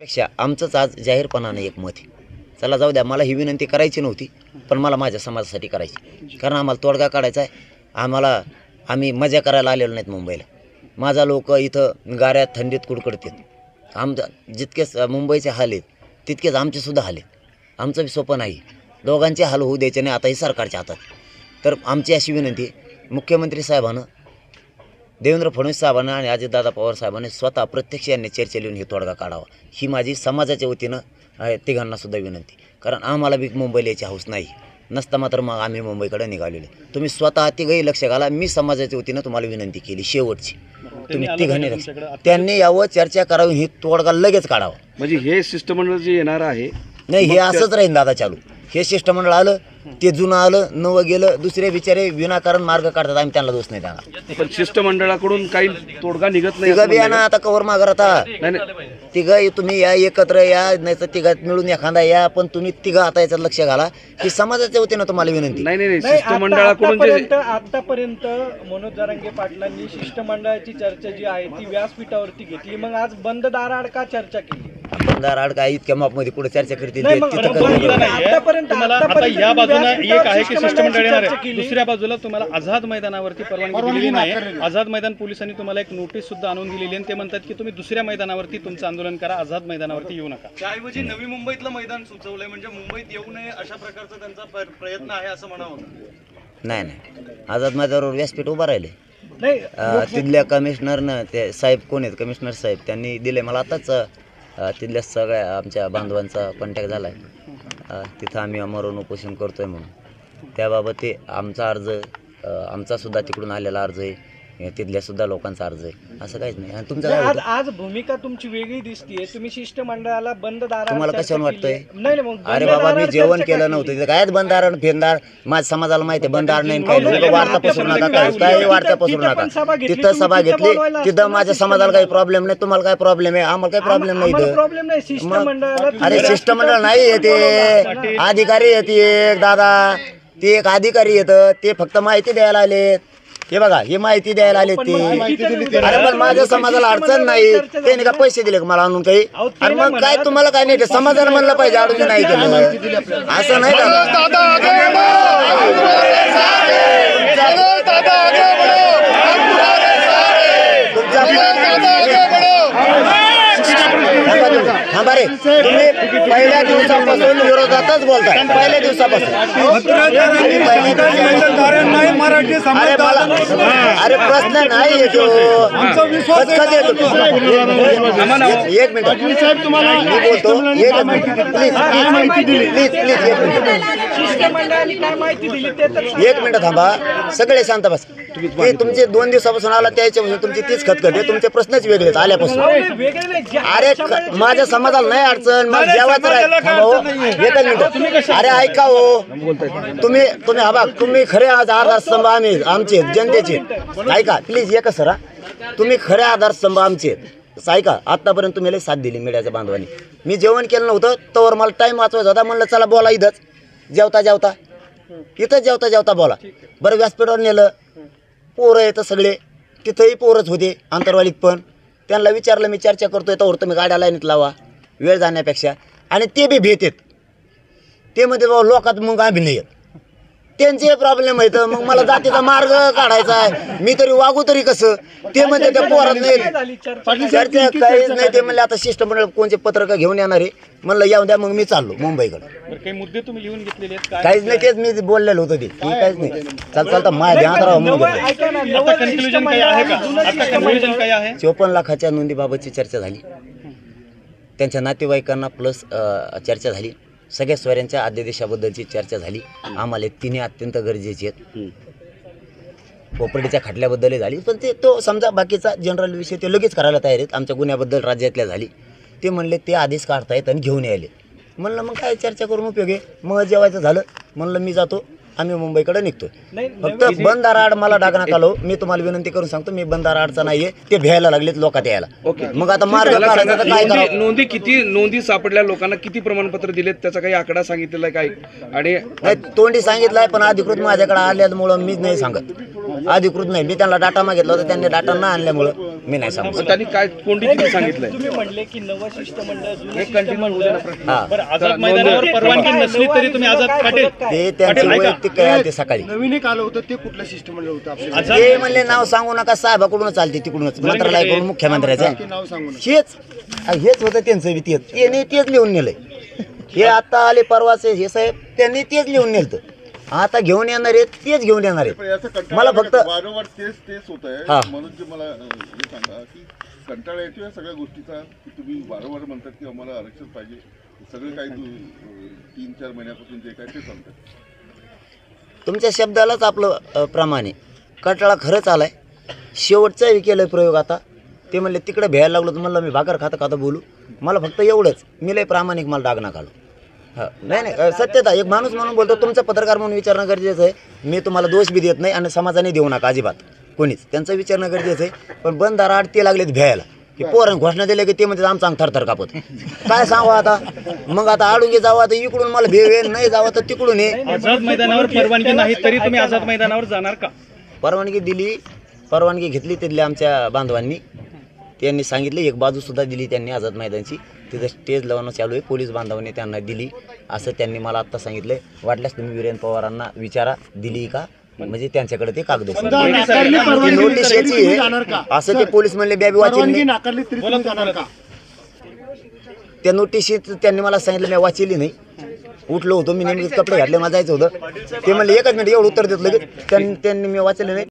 पेक्षा आमचंच आज जाहीरपणानं एक मत आहे. चला जाऊ द्या, मला ही विनंती करायची नव्हती, पण मला माझ्या समाजासाठी करायची. कारण आम्हाला तोडगा काढायचा आहे. आम्ही मजा करायला आलेलो नाहीत मुंबईला. माझा लोक इथं गाऱ्यात थंडीत कुडकुडतात. जितकेच मुंबईचे हाल आहेत तितकेच आमचेसुद्धा हाल आहेत. आमचं बी सोपं नाही. दोघांचे हाल होऊ द्यायचे नाही, आता हे सरकारच्या हातात. तर आमची अशी विनंती आहे, मुख्यमंत्री साहेबांनं, देवेंद्र फडणवीस साहेबांना आणि अजितदादा पवार साहेबांनी स्वतः प्रत्यक्ष यांनी चर्चा लिहून हे तोडगा काढावा, ही माझी समाजाच्या वतीनं तिघांनासुद्धा विनंती. कारण आम्हाला बी मुंबईला यायची हौस नाही. नसता मात्र मग आम्ही मुंबईकडे निघालेले. तुम्ही स्वतः तिघही लक्ष घाला. मी समाजाच्या वतीनं तुम्हाला विनंती केली शेवटची. तुम्ही तिघांनी लक्ष, त्यांनी यावं, चर्चा करावी, ही तोडगा लगेच काढावा. म्हणजे हे शिष्टमंडळ जे येणार आहे, नाही हे असंच राहील दादा चालू. हे शिष्टमंडळ आलं, ते जुनं आलं, नवं गेलं, दुसरे बिचारे विनाकारण मार्ग काढतात. आम्ही त्यांना दोष नाही देणार. पण शिष्टमंडळाकडून काही तोडगा निघत नाही. तिघं बिया ना आता कवर मागर आता तिघं तुम्ही या एकत्र या, नाही तर तिघात मिळून एखादा या, पण तुम्ही तिघं आता याच्यात लक्ष घाला. ही समाजाच्या वतीनं तुम्हाला विनंती. नाही शिष्टमंडळाकडून आतापर्यंत मनोज जरांगे पाटलांनी शिष्टमंडळाची चर्चा जी आहे ती व्यासपीठावरती घेतली. मग आज बंद दाराआड का चर्चा केली? बंदार आड काय इतक्या मापमध्ये पुढे चर्चा करतील? या बाजूला एक आहे की शिष्टमंडळ येणार आहे, दुसऱ्या बाजूला तुम्हाला आझाद मैदानावरती परवानगी दिलेली नाही. आझाद मैदान पोलिसांनी तुम्हाला एक नोटीस सुद्धा आणून दिलेली आहे. ते म्हणतात की तुम्ही दुसऱ्या मैदानावरती तुमचं आंदोलन करा, आझाद मैदानावरती येऊ नका. त्याऐवजी नवी मुंबईतलं मैदान सुचवलंय, म्हणजे मुंबईत येऊ नये अशा प्रकारचा त्यांचा प्रयत्न आहे असं म्हणावं. नाही, आझाद मैदानावर व्यासपीठ उभं राहिले. तिथल्या कमिशनरनं, ते साहेब कोण आहेत कमिशनर साहेब, त्यांनी दिले मला. आताच तिथल्या सगळ्या आमच्या बांधवांचा कॉन्टॅक्ट झाला आहे. तिथं आम्ही अमरण उपोषण करतो आहे म्हणून. त्याबाबत ते आमचा अर्ज, आमचासुद्धा तिकडून आलेला अर्ज आहे, तिथल्यासुद्धा लोकांचा अर्ज आहे. असं काहीच नाही. आणि तुमचं काय होतं? आज भूमिका तुमची वेगळी दिसतीये. तुम्ही शिष्टमंडळाला बंद दाराआड तुम्हाला कशावर वाटतंय? नाही, अरे बाबा, मी जेवण केलं नव्हतं तिथं. काय बंदार फेंदार माझ्या समाजाला माहिती आहे. बंदार नाही काही नाही. वार्ता पसरू नका, काही वार्ता पसरू नका. तिथं सभा घेतली, तिथं माझ्या समाजाला काही प्रॉब्लेम नाही. तुम्हाला काय प्रॉब्लेम आहे? आम्हाला काही प्रॉब्लेम नाही इथं. प्रॉब्लेम नाही शिष्टमंडळाला. अरे शिष्टमंडळ नाही येते, अधिकारी येते एक दादा, ते एक अधिकारी येतं, ते फक्त माहिती द्यायला आलेत. हे बघा, ही माहिती द्यायला आले ते. अरे पण माझ्या समाजाला अडचण नाही. त्यांनी का पैसे दिले का मला आणून काही? अरे मग काय तुम्हाला काय नाही, समाजाला म्हणलं पाहिजे अडचण नाही केलं असं नाही थांबा रे. तुम्ही पहिल्या दिवसापासून विरोधातच बोलताय. पहिल्या दिवसापासून अरे प्रश्न नाही येतो. एक मिनिट मी बोलतो. एक मिनिट थांबा. सगळे शांत बस. तुमचे 2 दिवसापासून आला त्याच्यापासून तुमची तीच खतखत आहे. तुमचे प्रश्नच वेगळेच आल्यापासून. अरे माझ्या समाजाला नाही अडचण, मग जेवायचं एकच मिनिट. अरे ऐका हो, तुम्ही हा बघ, तुम्ही खरे आधारस्तंभ आम्ही आमचे जनतेचे. ऐका प्लीज, एकच सरा, तुम्ही खरे आधारस्तंभ आमचे ऐका. आतापर्यंत तुम्ही लई साथ दिली मीडियाच्या बांधवांनी. मी जेवण केलं नव्हतं तोवर मला टाइम वाचवायचा होता. म्हणलं चला बोला इथंच, जेवता जेवता बोला. बरं व्यासपीठावर नेलं, पोरं येतं सगळे, तिथंही पोरच होते आंतरवालीत. पण त्यांना विचारलं मी चर्चा करतोय तर तुम्ही गाड्या लाईनीत लावा वेळ जाण्यापेक्षा. आणि ते बी भेटेत. ते म्हणजे बाबा लोकात मग आम्ही नाही येत. त्यांचे प्रॉब्लेम आहेत. मग मला जातीचा मार्ग काढायचा आहे, मी तरी वागू तरी कसं? ते म्हणजे त्या पोरात नाही चर्चा काहीच नाही. ते म्हणले आता शिष्टमंडळ कोणते पत्रक घेऊन येणार आहे. म्हणलं येऊ द्या. मग मी चाललो मुंबईकडे. काही मुद्दे तुम्ही लिहून घेतलेले आहेत? काहीच नाही, तेच मी बोललेलं होतं ते काहीच नाही. चालता माझ्या ध्यानात राहा म्हणून. 54 लाखाच्या नोंदीबाबतची चर्चा झाली. त्यांच्या नातेवाईकांना प्लस चर्चा झाली. सगळ्या सोयऱ्यांच्या अध्यादेशाबद्दलची चर्चा झाली. आम्हाला तिन्ही अत्यंत गरजेचे आहेत. कोपर्डीच्या खटल्याबद्दलही झाली. पण तो समजा बाकीचा जनरल विषय ते लगेच करायला तयार आहेत. आमच्या गुन्ह्याबद्दल राज्यातल्या झाली. ते म्हणले ते आदेश काढतायत आणि घेऊन यायले. म्हणलं मग काय चर्चा करून उपयोग आहे. मग जेवायचं झालं. म्हणलं मी जातो, आम्ही मुंबईकडे निघतोय. नाही, फक्त बंधारा आड मला डाग नका लावू. मी तुम्हाला विनंती करून सांगतो, मी बंधारा आडचा नाहीये. ते भ्यायला लागलेत लोकात यायला. ओके. मग आता मार्ग मला काढायचा सांगा, तर काय करावं? नोंदी सापडल्या लोकांना किती प्रमाणपत्र दिलेत त्याचा काही आकडा सांगितलेला आहे काय? आणि नाही, तोंडी सांगितलंय पण अधिकृत माझ्याकडे आल्यामुळं मीच नाही सांगत. अधिकृत नाही. मी त्यांना डाटा मागितला होता, त्यांनी डाटा न आणल्यामुळं मी नाही सांगत. त्यांनी काय कोणती किती सांगितलंय? तुम्ही म्हणले की नवं शिष्टमंडळ जुनं एक कंटिन्यू होऊ दे ना प्रश्न. हा, बरं, आझाद मैदानावर परवानगी नसली तरी तुम्ही आझाद पाटील ते त्यांचं वैयक्तिक काय आहे ते सकाळी नवीन एक आलं होतं ते कुठलं शिष्टमंडळ होतं आपलं आझाद ते म्हणले नाव सांगू नका, साहेबाकडूनच चालते तिकडूनच मंत्रालयाकडून मुख्यमंत्र्याचं. ते नाव सांगू नका. हेच होतं त्यांचं बी तेच. त्यांनी तेच लिहून नेलंय. हे आता आले परवाचे हे साहेब, त्यांनी तेच लिहून नेलं. आता घेऊन येणार आहेत, तेच घेऊन येणार आहेत. मला फक्त वारंवार तेच होत हा. आहे. म्हणून जे मला हे सांगा की कंटाळा येतो या सगळ्या गोष्टीचा, की तुम्ही वारंवार म्हणतात की आम्हाला आरक्षण पाहिजे. सगळं काही 3-4 महिन्यापासून जे काय ते सांगतात. तुमच्या शब्दालाच आपलं प्रमाणे कंटाळा खरंच आलाय. शेवटचाही केलं प्रयोग आता. ते म्हणले तिकडे भ्यायला लागलो तर म्हणलं मी भाकर खाता बोलू. मला फक्त एवढंच, मी लय प्रामाणिक, मला डाग ना काढू. हा, नाही सत्यता. एक माणूस म्हणून बोलतो, तुमचं पत्रकार म्हणून विचारणं गरजेचं आहे. मी तुम्हाला दोष बी देत नाही आणि समाजाने देऊ नका अजिबात कोणीच. त्यांचं विचारणं गरजेचं आहे. पण बंधारा आड ते लागलेत भ्यायला की पोरांनी घोषणा दिल्या की ते म्हणजे आमचा अंग थरथर कापत. काय सांगू आता? मग आता आडून जावं तर इकडून मला भेवेल, नाही जावं तर तिकडून ये. आझाद मैदानावर परवानगी नाही तरी तुम्ही आझाद मैदानावर जाणार का? परवानगी दिली, परवानगी घेतली तिथल्या आमच्या बांधवांनी. त्यांनी सांगितले, एक बाजूसुद्धा दिली त्यांनी आझाद मैदानची. तिथं स्टेज लावणं चालू आहे. पोलीस बांधवांनी त्यांना दिली असं त्यांनी मला आत्ता सांगितलं. वाटल्यास तुम्ही वीरेंद्र पवारांना विचारा दिली का, म्हणजे त्यांच्याकडे ते कागद आहेत. नाकारली परवानगी नोटीस तरी याची तुम्ही आहे जाणार का? असं ते पोलीस म्हणले. बॅबी वाचली परवानगी नाही. नाकारली तरी तुम्ही जाणार का? त्या नोटीशीत त्यांनी मला सांगितलं, मी वाचली नाही. उठलो होतो मी, नेमकेच कपडे घातले, मला जायचं होतं. ते म्हणले एकच मिनिट एवढं उत्तर देतलं की त्यांनी मी वाचले नाही.